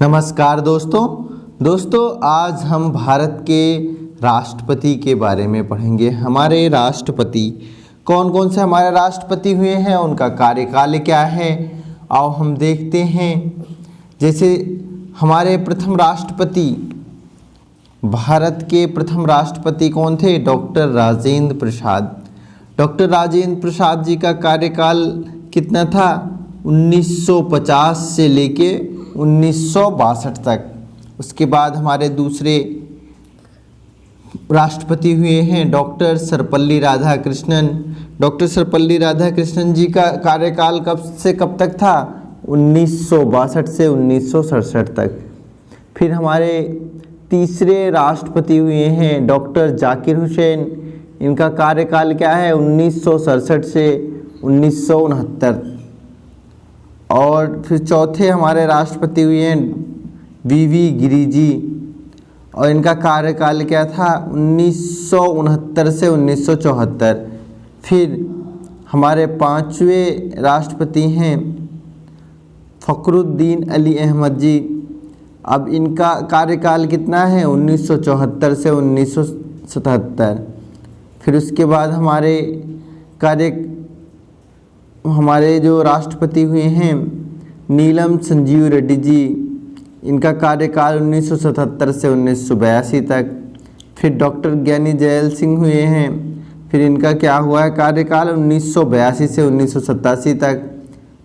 नमस्कार दोस्तों आज हम भारत के राष्ट्रपति के बारे में पढ़ेंगे। हमारे राष्ट्रपति कौन कौन से हमारे राष्ट्रपति हुए हैं, उनका कार्यकाल क्या है, आओ हम देखते हैं। जैसे हमारे प्रथम राष्ट्रपति, भारत के प्रथम राष्ट्रपति कौन थे? डॉक्टर राजेंद्र प्रसाद। डॉक्टर राजेंद्र प्रसाद जी का कार्यकाल कितना था? 1950 से लेके 1962 तक। उसके बाद हमारे दूसरे राष्ट्रपति हुए हैं डॉक्टर सर्वपल्ली राधाकृष्णन। डॉक्टर सर्वपल्ली राधाकृष्णन जी का कार्यकाल कब से कब तक था? 1962 से 1967 तक। फिर हमारे तीसरे राष्ट्रपति हुए हैं डॉक्टर जाकिर हुसैन। इनका कार्यकाल क्या है? 1967 से 1969। और फिर चौथे हमारे राष्ट्रपति हुए हैं वी गिरि जी, और इनका कार्यकाल क्या था? 1969 से 1974। फिर हमारे पांचवें राष्ट्रपति हैं फ़खरुद्दीन अली अहमद जी। अब इनका कार्यकाल कितना है? 1974 से 1977। फिर उसके बाद हमारे जो राष्ट्रपति हुए हैं नीलम संजीव रेड्डी जी। इनका कार्यकाल 1977 से 1982 तक। फिर डॉक्टर ज्ञानी जैल सिंह हुए हैं। फिर इनका क्या हुआ है कार्यकाल? 1982 से 1987 तक।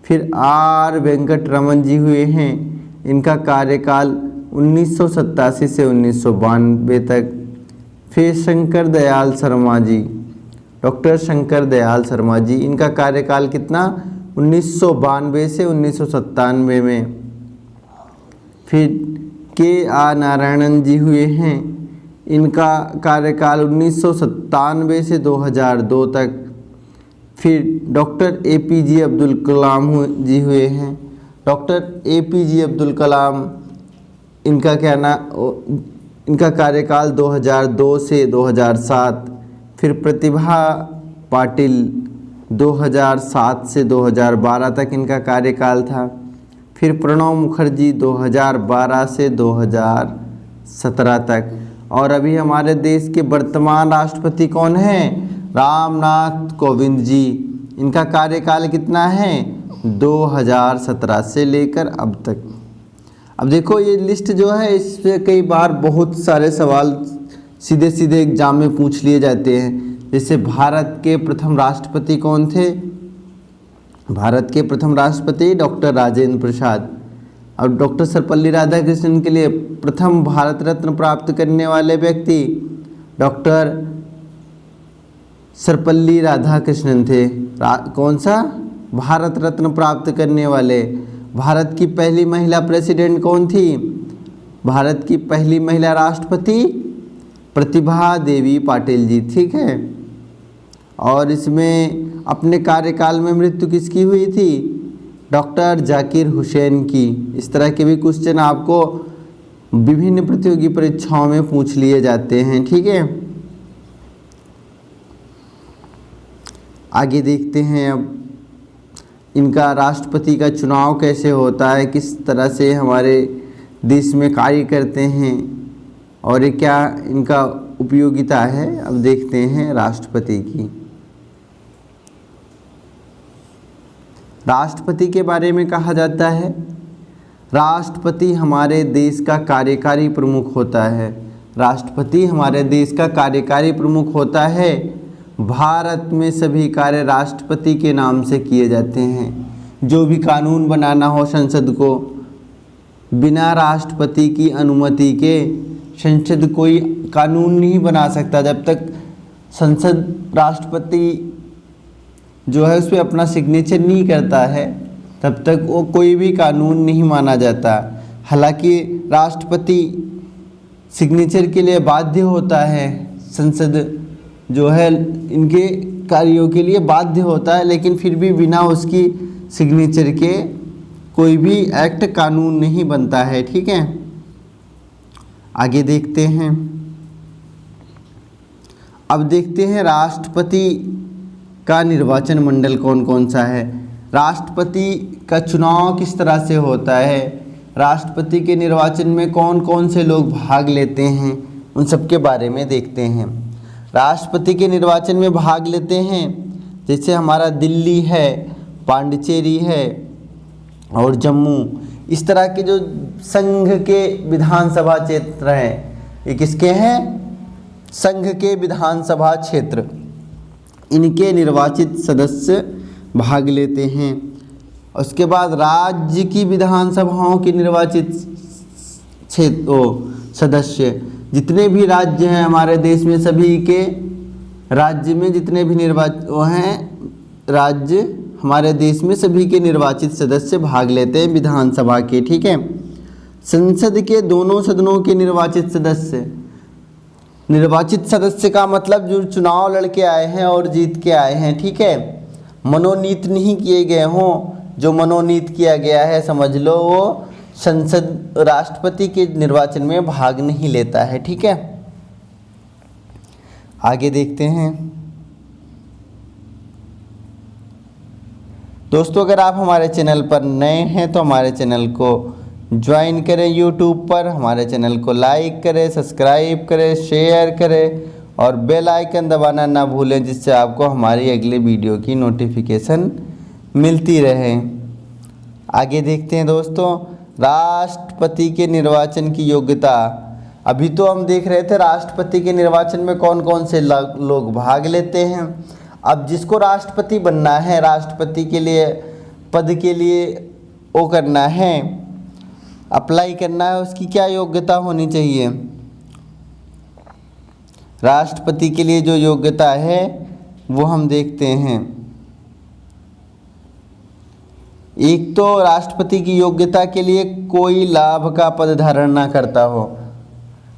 फिर आर वेंकट रमन जी हुए हैं। इनका कार्यकाल 1987 से 1992 तक। फिर शंकर दयाल शर्मा जी, डॉक्टर शंकर दयाल शर्मा जी, इनका कार्यकाल कितना? 1992 से 1997 में। फिर के आर नारायणन जी हुए हैं। इनका कार्यकाल 1997 से 2002 तक। फिर डॉक्टर APJ अब्दुल कलाम जी हुए हैं। डॉक्टर APJ अब्दुल कलाम, इनका कार्यकाल 2002 से 2007। फिर प्रतिभा पाटिल 2007 से 2012 तक इनका कार्यकाल था। फिर प्रणब मुखर्जी 2012 से 2017 तक। और अभी हमारे देश के वर्तमान राष्ट्रपति कौन हैं? रामनाथ कोविंद जी। इनका कार्यकाल कितना है? 2017 से लेकर अब तक। अब देखो ये लिस्ट जो है, इससे कई बार बहुत सारे सवाल सीधे सीधे एग्जाम में पूछ लिए जाते हैं। जैसे भारत के प्रथम राष्ट्रपति कौन थे? भारत के प्रथम राष्ट्रपति डॉक्टर राजेंद्र प्रसाद। और डॉक्टर सर्वपल्ली राधाकृष्णन के लिए प्रथम भारत रत्न प्राप्त करने वाले व्यक्ति डॉक्टर सर्वपल्ली राधाकृष्णन थे। कौन सा? भारत रत्न प्राप्त करने वाले। भारत की पहली महिला प्रेसिडेंट कौन थी? भारत की पहली महिला राष्ट्रपति प्रतिभा देवी पाटिल जी। ठीक है। और इसमें अपने कार्यकाल में मृत्यु किसकी हुई थी? डॉक्टर जाकिर हुसैन की। इस तरह के भी क्वेश्चन आपको विभिन्न प्रतियोगी परीक्षाओं में पूछ लिए जाते हैं। ठीक है। आगे देखते हैं अब इनका राष्ट्रपति का चुनाव कैसे होता है, किस तरह से हमारे देश में कार्य करते हैं और ये क्या इनका उपयोगिता है। अब देखते हैं राष्ट्रपति की। राष्ट्रपति के बारे में कहा जाता है, राष्ट्रपति हमारे देश का कार्यकारी प्रमुख होता है। राष्ट्रपति हमारे देश का कार्यकारी प्रमुख होता है। भारत में सभी कार्य राष्ट्रपति के नाम से किए जाते हैं। जो भी कानून बनाना हो संसद को, बिना राष्ट्रपति की अनुमति के संसद कोई कानून नहीं बना सकता। जब तक संसद राष्ट्रपति जो है उस पर अपना सिग्नेचर नहीं करता है, तब तक वो कोई भी कानून नहीं माना जाता। हालांकि राष्ट्रपति सिग्नेचर के लिए बाध्य होता है, संसद जो है इनके कार्यों के लिए बाध्य होता है, लेकिन फिर भी बिना उसकी सिग्नेचर के कोई भी एक्ट कानून नहीं बनता है। ठीक है। आगे देखते हैं। अब देखते हैं राष्ट्रपति का निर्वाचन मंडल कौन कौन सा है। राष्ट्रपति का चुनाव किस तरह से होता है? राष्ट्रपति के निर्वाचन में कौन कौन से लोग भाग लेते हैं, उन सब के बारे में देखते हैं। राष्ट्रपति के निर्वाचन में भाग लेते हैं जैसे हमारा दिल्ली है, पांडिचेरी है और जम्मू, इस तरह के जो संघ के विधानसभा क्षेत्र हैं, ये किसके हैं? संघ के विधानसभा क्षेत्र, इनके निर्वाचित सदस्य भाग लेते हैं। उसके बाद राज्य की विधानसभाओं के निर्वाचित सदस्य, जितने भी राज्य हैं हमारे देश में, सभी के राज्य में जितने भी राज्य हमारे देश में, सभी के निर्वाचित सदस्य भाग लेते हैं विधानसभा के। ठीक है। संसद के दोनों सदनों के निर्वाचित सदस्य, निर्वाचित सदस्य का मतलब जो चुनाव लड़के आए हैं और जीत के आए हैं। ठीक है। मनोनीत नहीं किए गए हों, जो मनोनीत किया गया है समझ लो वो संसद राष्ट्रपति के निर्वाचन में भाग नहीं लेता है। ठीक है। आगे देखते हैं दोस्तों, अगर आप हमारे चैनल पर नए हैं तो हमारे चैनल को ज्वाइन करें यूट्यूब पर, हमारे चैनल को लाइक करें, सब्सक्राइब करें, शेयर करें और बेल आइकन दबाना ना भूलें, जिससे आपको हमारी अगले वीडियो की नोटिफिकेशन मिलती रहे। आगे देखते हैं दोस्तों, राष्ट्रपति के निर्वाचन की योग्यता। अभी तो हम देख रहे थे राष्ट्रपति के निर्वाचन में कौन कौन से लोग भाग लेते हैं। अब जिसको राष्ट्रपति बनना है, राष्ट्रपति के लिए पद के लिए वो करना है, अप्लाई करना है, उसकी क्या योग्यता होनी चाहिए? राष्ट्रपति के लिए जो योग्यता है वो हम देखते हैं। एक तो राष्ट्रपति की योग्यता के लिए कोई लाभ का पद धारण ना करता हो।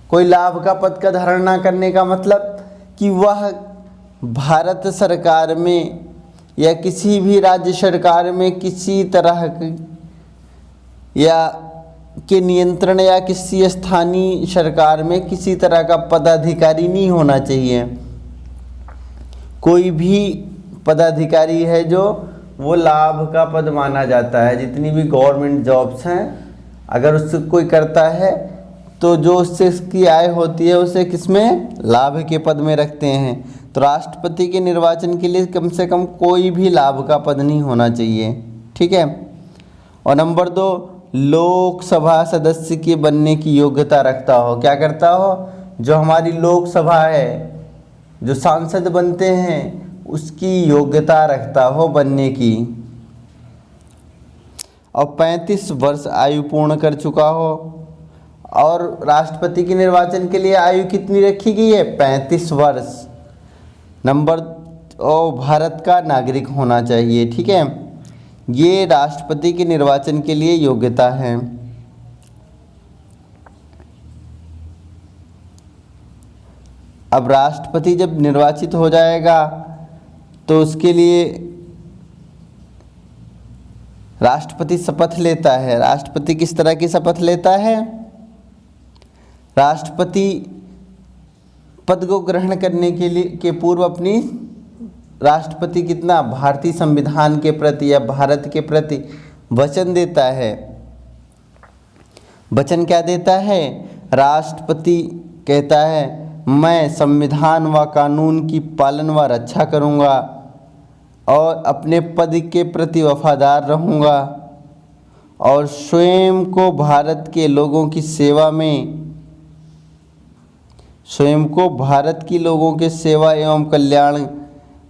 कोई लाभ का पद का धारण ना करने का मतलब कि वह भारत सरकार में या किसी भी राज्य सरकार में किसी तरह या के नियंत्रण या किसी स्थानीय सरकार में किसी तरह का पदाधिकारी नहीं होना चाहिए। कोई भी पदाधिकारी है जो वो लाभ का पद माना जाता है। जितनी भी गवर्नमेंट जॉब्स हैं, अगर उससे कोई करता है तो जो उससे इसकी आय होती है उसे किसमें? लाभ के पद में रखते हैं। तो राष्ट्रपति के निर्वाचन के लिए कम से कम कोई भी लाभ का पद नहीं होना चाहिए। ठीक है। और नंबर 2, लोकसभा सदस्य के बनने की योग्यता रखता हो। क्या करता हो? जो हमारी लोकसभा है, जो सांसद बनते हैं, उसकी योग्यता रखता हो बनने की, और 35 वर्ष आयु पूर्ण कर चुका हो। और राष्ट्रपति के निर्वाचन के लिए आयु कितनी रखी गई है? 35 वर्ष। नंबर भारत का नागरिक होना चाहिए। ठीक है। ये राष्ट्रपति के निर्वाचन के लिए योग्यता है। अब राष्ट्रपति जब निर्वाचित हो जाएगा तो उसके लिए राष्ट्रपति शपथ लेता है। राष्ट्रपति किस तरह की शपथ लेता है? राष्ट्रपति पद को ग्रहण करने के लिए के पूर्व अपनी राष्ट्रपति कितना भारतीय संविधान के प्रति या भारत के प्रति वचन देता है। वचन क्या देता है? राष्ट्रपति कहता है मैं संविधान व कानून की पालन व रक्षा करूँगा और अपने पद के प्रति वफादार रहूँगा और स्वयं को भारत के लोगों की सेवा में, स्वयं को भारत की लोगों के सेवा एवं कल्याण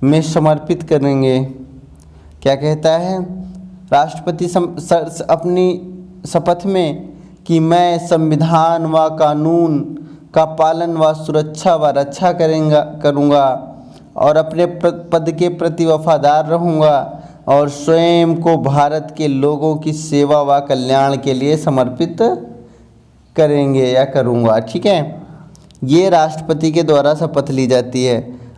में समर्पित करेंगे। क्या कहता है राष्ट्रपति अपनी शपथ में कि मैं संविधान व कानून का पालन व सुरक्षा व रक्षा करूँगा और अपने पद के प्रति वफादार रहूँगा और स्वयं को भारत के लोगों की सेवा व कल्याण के लिए समर्पित करेंगे या करूँगा। ठीक है। ये राष्ट्रपति के द्वारा शपथ ली जाती है।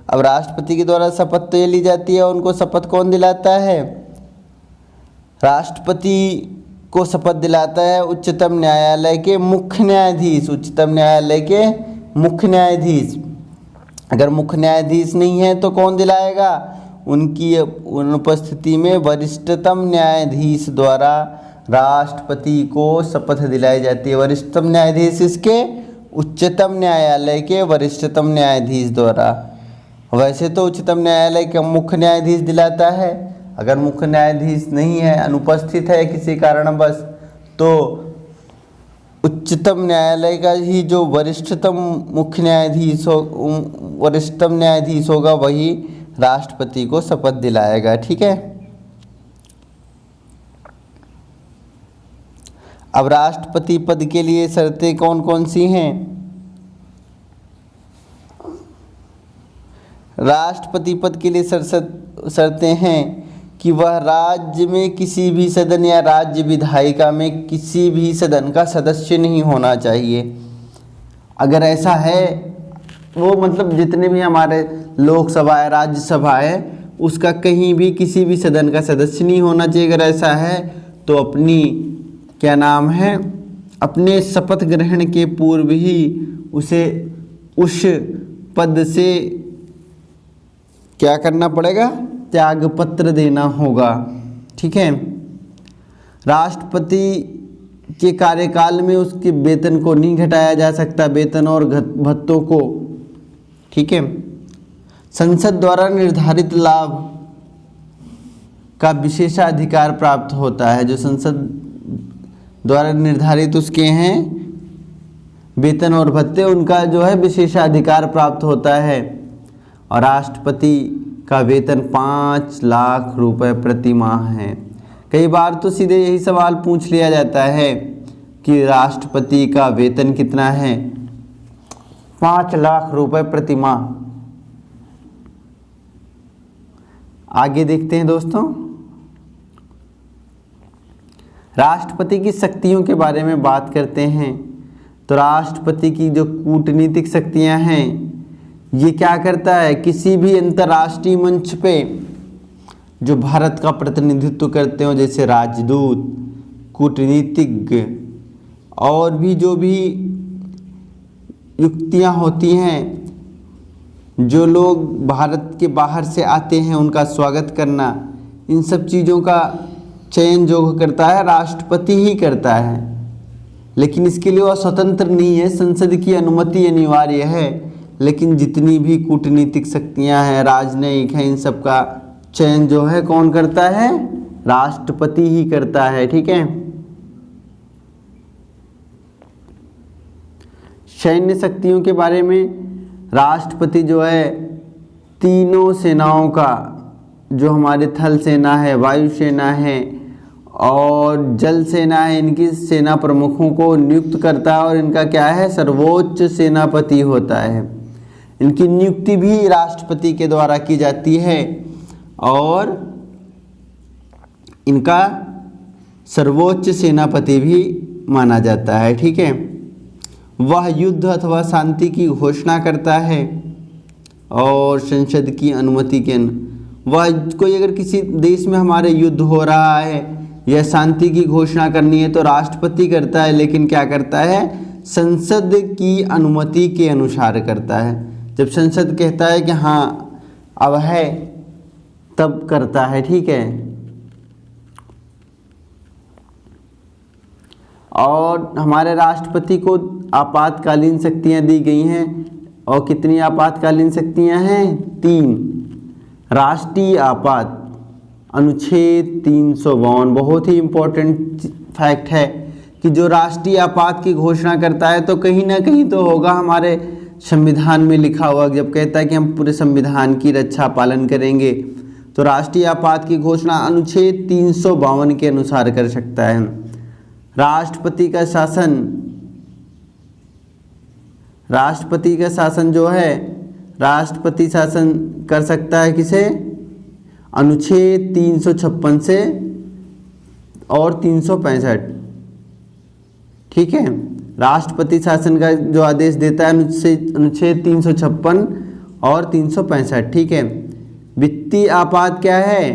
अब राष्ट्रपति के द्वारा शपथ तो ये ली जाती है, उनको शपथ कौन दिलाता है? राष्ट्रपति को शपथ दिलाता है उच्चतम न्यायालय के मुख्य न्यायाधीश। उच्चतम न्यायालय के मुख्य न्यायाधीश। अगर मुख्य न्यायाधीश नहीं है तो कौन दिलाएगा? उनकी अनुपस्थिति में वरिष्ठतम न्यायाधीश द्वारा राष्ट्रपति को शपथ दिलाई जाती है। वरिष्ठतम न्यायाधीश इसके उच्चतम न्यायालय के वरिष्ठतम न्यायाधीश द्वारा। वैसे तो उच्चतम न्यायालय का मुख्य न्यायाधीश दिलाता है, अगर मुख्य न्यायाधीश नहीं है, अनुपस्थित है किसी कारणवश, तो उच्चतम न्यायालय का ही जो वरिष्ठतम न्यायाधीश होगा वही राष्ट्रपति को शपथ दिलाएगा। ठीक है। अब राष्ट्रपति पद के लिए शर्तें कौन कौन सी हैं? राष्ट्रपति पद के लिए शर्तें हैं कि वह राज्य में किसी भी सदन या राज्य विधायिका में किसी भी सदन का सदस्य नहीं होना चाहिए। अगर ऐसा है, वो मतलब जितने भी हमारे लोकसभा है, राज्यसभा है, उसका कहीं भी किसी भी सदन का सदस्य नहीं होना चाहिए। अगर ऐसा है तो अपने शपथ ग्रहण के पूर्व ही उसे उस पद से क्या करना पड़ेगा? त्यागपत्र देना होगा। ठीक है। राष्ट्रपति के कार्यकाल में उसके वेतन को नहीं घटाया जा सकता, वेतन और भत्तों को। ठीक है। संसद द्वारा निर्धारित लाभ का विशेषाधिकार प्राप्त होता है। जो संसद द्वारा निर्धारित उसके हैं वेतन और भत्ते, उनका जो है विशेषाधिकार प्राप्त होता है। और राष्ट्रपति का वेतन 5 लाख रुपए प्रति माह है। कई बार तो सीधे यही सवाल पूछ लिया जाता है कि राष्ट्रपति का वेतन कितना है? 5 लाख रुपए प्रति माह। आगे देखते हैं दोस्तों, राष्ट्रपति की शक्तियों के बारे में बात करते हैं। तो राष्ट्रपति की जो कूटनीतिक शक्तियां हैं, ये क्या करता है? किसी भी अंतर्राष्ट्रीय मंच पे जो भारत का प्रतिनिधित्व करते हो, जैसे राजदूत, कूटनीतिज्ञ और भी जो भी युक्तियां होती हैं, जो लोग भारत के बाहर से आते हैं उनका स्वागत करना, इन सब चीज़ों का चयन जो करता है राष्ट्रपति ही करता है। लेकिन इसके लिए वह स्वतंत्र नहीं है, संसद की अनुमति अनिवार्य है। लेकिन जितनी भी कूटनीतिक शक्तियां हैं, राजनयिक हैं, इन सब का चयन जो है कौन करता है? राष्ट्रपति ही करता है। ठीक है। सैन्य शक्तियों के बारे में राष्ट्रपति जो है तीनों सेनाओं का, जो हमारे थल सेना है, वायु सेना है और जल सेना है, इनकी सेना प्रमुखों को नियुक्त करता है और इनका क्या है? सर्वोच्च सेनापति होता है। इनकी नियुक्ति भी राष्ट्रपति के द्वारा की जाती है और इनका सर्वोच्च सेनापति भी माना जाता है। ठीक है। वह युद्ध अथवा शांति की घोषणा करता है और संसद की अनुमति के वह कोई अगर किसी देश में हमारे युद्ध हो रहा है या शांति की घोषणा करनी है तो राष्ट्रपति करता है, लेकिन क्या करता है? संसद की अनुमति के अनुसार करता है। जब संसद कहता है कि हाँ अब है, तब करता है। ठीक है। और हमारे राष्ट्रपति को आपातकालीन शक्तियां दी गई हैं। और कितनी आपातकालीन शक्तियां हैं? 3। राष्ट्रीय आपात अनुच्छेद 352 बहुत ही इम्पोर्टेंट फैक्ट है कि जो राष्ट्रीय आपात की घोषणा करता है तो कहीं ना कहीं तो होगा हमारे संविधान में लिखा हुआ। जब कहता है कि हम पूरे संविधान की रक्षा पालन करेंगे, तो राष्ट्रीय आपात की घोषणा अनुच्छेद 352 के अनुसार कर सकता है। राष्ट्रपति का शासन जो है, राष्ट्रपति शासन कर सकता है किसे? अनुच्छेद 356 से और 365। ठीक है। राष्ट्रपति शासन का जो आदेश देता है अनुच्छेद 356 और 365। ठीक है। वित्तीय आपात क्या है?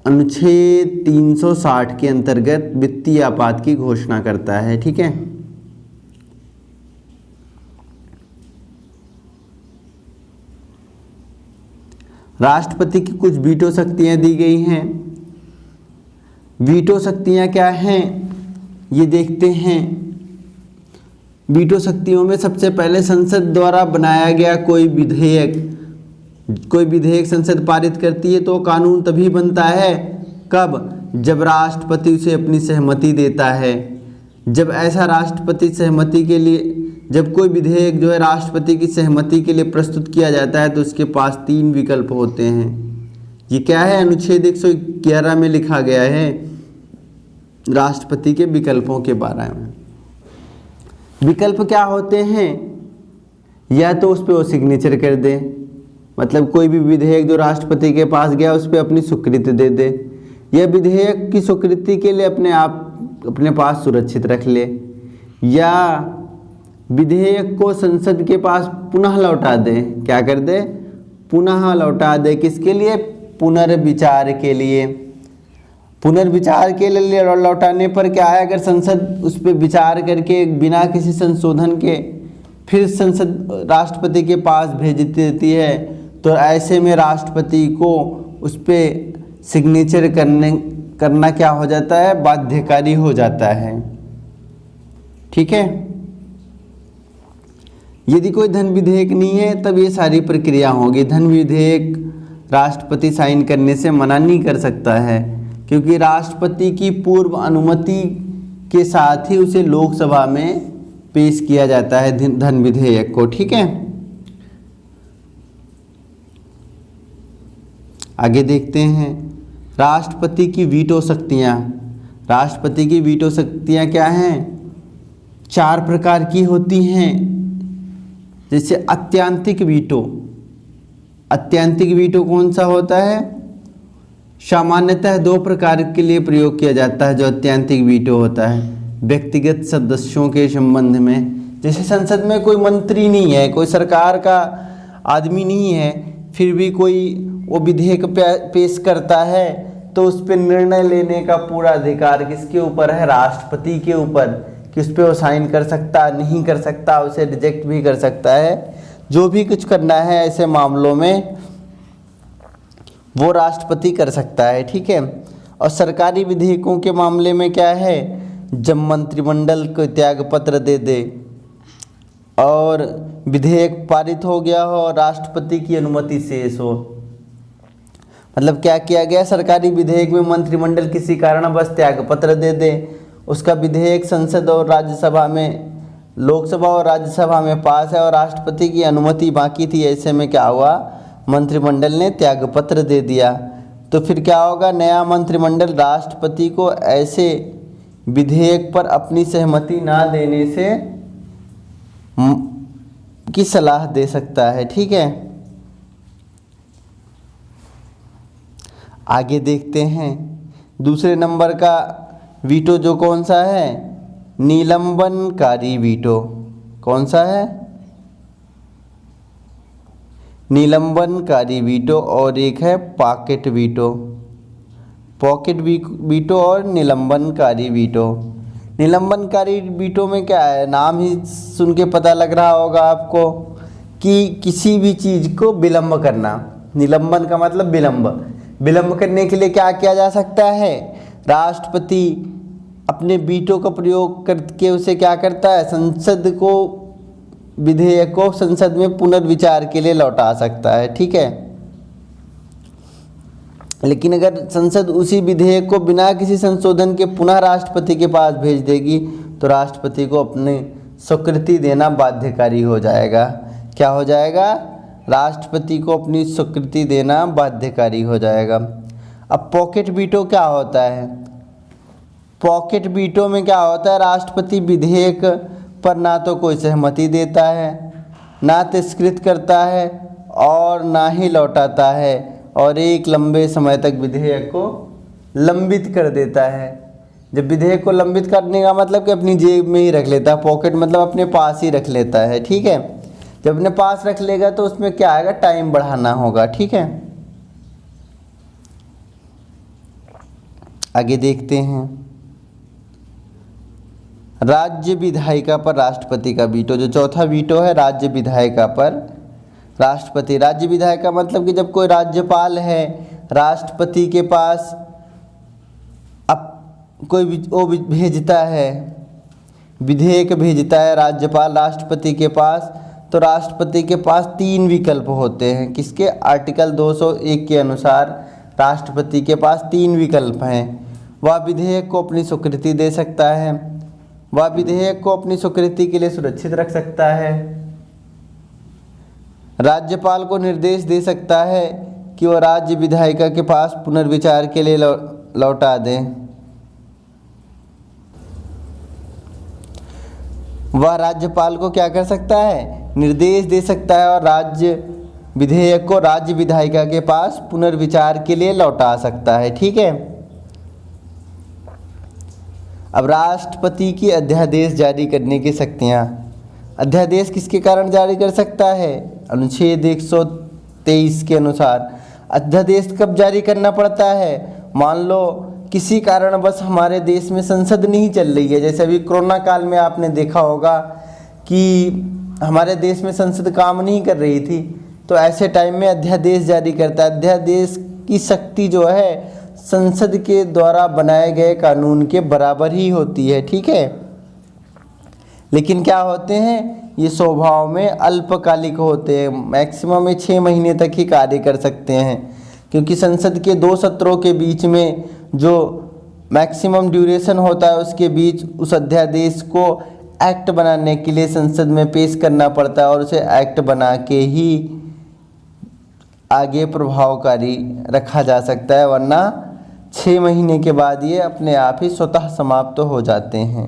अनुच्छेद 360 के अंतर्गत वित्तीय आपात की घोषणा करता है। ठीक है। राष्ट्रपति की कुछ वीटो शक्तियां दी गई हैं। वीटो शक्तियाँ क्या हैं ये देखते हैं। वीटो शक्तियों में सबसे पहले संसद द्वारा बनाया गया कोई विधेयक संसद पारित करती है तो कानून तभी बनता है कब, जब राष्ट्रपति उसे अपनी सहमति देता है। जब ऐसा राष्ट्रपति सहमति के लिए, जब कोई विधेयक जो है राष्ट्रपति की सहमति के लिए प्रस्तुत किया जाता है तो उसके पास 3 विकल्प होते हैं। ये क्या है, अनुच्छेद 111 में लिखा गया है राष्ट्रपति के विकल्पों के बारे में। विकल्प क्या होते हैं, या तो उस पर वो सिग्नेचर कर दे, मतलब कोई भी विधेयक जो राष्ट्रपति के पास गया उस पर अपनी स्वीकृति दे दे, या विधेयक की स्वीकृति के लिए अपने पास सुरक्षित रख ले, या विधेयक को संसद के पास पुनः लौटा दे। क्या कर दे, पुनः लौटा दे। किसके लिए, पुनर्विचार के लिए। पुनर्विचार के लिए लौटाने पर क्या है, अगर संसद उस पर विचार करके बिना किसी संशोधन के फिर संसद राष्ट्रपति के पास भेज देती है तो ऐसे में राष्ट्रपति को उस पर सिग्नेचर करना क्या हो जाता है, बाध्यकारी हो जाता है। ठीक है। यदि कोई धन विधेयक नहीं है तब ये सारी प्रक्रिया होगी। धन विधेयक राष्ट्रपति साइन करने से मना नहीं कर सकता है, क्योंकि राष्ट्रपति की पूर्व अनुमति के साथ ही उसे लोकसभा में पेश किया जाता है धन विधेयक को। ठीक है, आगे देखते हैं राष्ट्रपति की वीटो शक्तियाँ। राष्ट्रपति की वीटो शक्तियाँ क्या हैं, 4 प्रकार की होती हैं। जैसे अत्यंतिक वीटो। अत्यंतिक वीटो कौन सा होता है, सामान्यतः 2 प्रकार के लिए प्रयोग किया जाता है जो अत्यंतिक वीटो होता है। व्यक्तिगत सदस्यों के संबंध में, जैसे संसद में कोई मंत्री नहीं है, कोई सरकार का आदमी नहीं है, फिर भी कोई वो विधेयक पेश करता है तो उस पर निर्णय लेने का पूरा अधिकार किसके ऊपर है, राष्ट्रपति के ऊपर, कि उस पर वो साइन कर सकता, नहीं कर सकता, उसे रिजेक्ट भी कर सकता है। जो भी कुछ करना है ऐसे मामलों में वो राष्ट्रपति कर सकता है। ठीक है। और सरकारी विधेयकों के मामले में क्या है, जब मंत्रिमंडल को त्यागपत्र दे दे और विधेयक पारित हो गया हो और राष्ट्रपति की अनुमति शेष हो, मतलब क्या किया गया, सरकारी विधेयक में मंत्रिमंडल किसी कारणवश त्यागपत्र दे दे, उसका विधेयक संसद और राज्यसभा में, लोकसभा और राज्यसभा में पास है और राष्ट्रपति की अनुमति बाकी थी, ऐसे में क्या हुआ, मंत्रिमंडल ने त्यागपत्र दे दिया। तो फिर क्या होगा, नया मंत्रिमंडल राष्ट्रपति को ऐसे विधेयक पर अपनी सहमति ना देने से की सलाह दे सकता है। ठीक है, आगे देखते हैं दूसरे नंबर का वीटो जो कौन सा है, निलंबनकारी वीटो। कौन सा है, निलंबनकारी वीटो। और एक है पॉकेट वीटो। पॉकेट वीटो और निलंबनकारी वीटो। निलंबनकारी वीटो में क्या है, नाम ही सुन के पता लग रहा होगा आपको कि किसी भी चीज़ को विलंब करना। निलंबन का मतलब विलंब। विलंब करने के लिए क्या किया जा सकता है, राष्ट्रपति अपने वीटो का प्रयोग करके उसे क्या करता है, संसद को, विधेयक को संसद में पुनर्विचार के लिए लौटा सकता है। ठीक है, लेकिन अगर संसद उसी विधेयक को बिना किसी संशोधन के पुनः राष्ट्रपति के पास भेज देगी तो राष्ट्रपति को अपनी स्वीकृति देना बाध्यकारी हो जाएगा। क्या हो जाएगा, राष्ट्रपति को अपनी स्वीकृति देना बाध्यकारी हो जाएगा। अब पॉकेट वीटो क्या होता है, पॉकेट वीटो में क्या होता है, राष्ट्रपति विधेयक पर ना तो कोई सहमति देता है, ना तिरस्कृत करता है और ना ही लौटाता है, और एक लंबे समय तक विधेयक को लंबित कर देता है। जब विधेयक को लंबित करने का मतलब कि अपनी जेब में ही रख लेता है, पॉकेट मतलब अपने पास ही रख लेता है। ठीक है, जब अपने पास रख लेगा तो उसमें क्या आएगा, टाइम बढ़ाना होगा। ठीक है, आगे देखते हैं राज्य विधायिका पर राष्ट्रपति का वीटो। जो चौथा वीटो है राज्य विधायिका पर राष्ट्रपति। राज्य विधायिका मतलब कि जब कोई राज्यपाल है, राष्ट्रपति के पास अब वो भेजता है, विधेयक भेजता है राज्यपाल राष्ट्रपति के पास, तो राष्ट्रपति के पास 3 विकल्प होते हैं। किसके? आर्टिकल 201 के अनुसार राष्ट्रपति के पास 3 विकल्प हैं। वह विधेयक को अपनी स्वीकृति दे सकता है, वह विधेयक को अपनी स्वीकृति के लिए सुरक्षित रख सकता है, राज्यपाल को निर्देश दे सकता है कि वह राज्य विधायिका के पास पुनर्विचार के लिए लौटा दें। वह राज्यपाल को क्या कर सकता है? निर्देश दे सकता है और राज्य विधेयक को राज्य विधायिका के पास पुनर्विचार के लिए लौटा सकता है। ठीक है। अब राष्ट्रपति की अध्यादेश जारी करने की शक्तियां। अध्यादेश किसके कारण जारी कर सकता है? अनुच्छेद 123 के अनुसार। अध्यादेश कब जारी करना पड़ता है? मान लो किसी कारणवश हमारे देश में संसद नहीं चल रही है, जैसे अभी कोरोना काल में आपने देखा होगा कि हमारे देश में संसद काम नहीं कर रही थी, तो ऐसे टाइम में अध्यादेश जारी करता है। अध्यादेश की शक्ति जो है संसद के द्वारा बनाए गए कानून के बराबर ही होती है। ठीक है। लेकिन क्या होते हैं? ये स्वभाव में अल्पकालिक होते हैं, मैक्सिमम में 6 महीने तक ही कार्य कर सकते हैं, क्योंकि संसद के 2 सत्रों के बीच में जो मैक्सिमम ड्यूरेशन होता है उसके बीच उस अध्यादेश को एक्ट बनाने के लिए संसद में पेश करना पड़ता है और उसे एक्ट बना के ही आगे प्रभावकारी रखा जा सकता है, वरना 6 महीने के बाद ये अपने आप ही स्वतः समाप्त हो जाते हैं।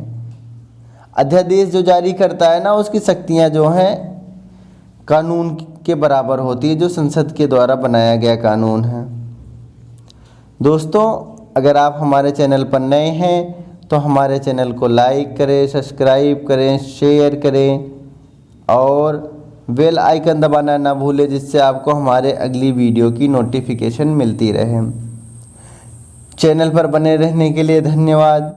अध्यादेश जो जारी करता है ना, उसकी शक्तियां जो हैं कानून के बराबर होती है, जो संसद के द्वारा बनाया गया कानून है। दोस्तों, अगर आप हमारे चैनल पर नए हैं तो हमारे चैनल को लाइक करें, सब्सक्राइब करें, शेयर करें और बेल आइकन दबाना ना भूलें, जिससे आपको हमारे अगली वीडियो की नोटिफिकेशन मिलती रहे। चैनल पर बने रहने के लिए धन्यवाद।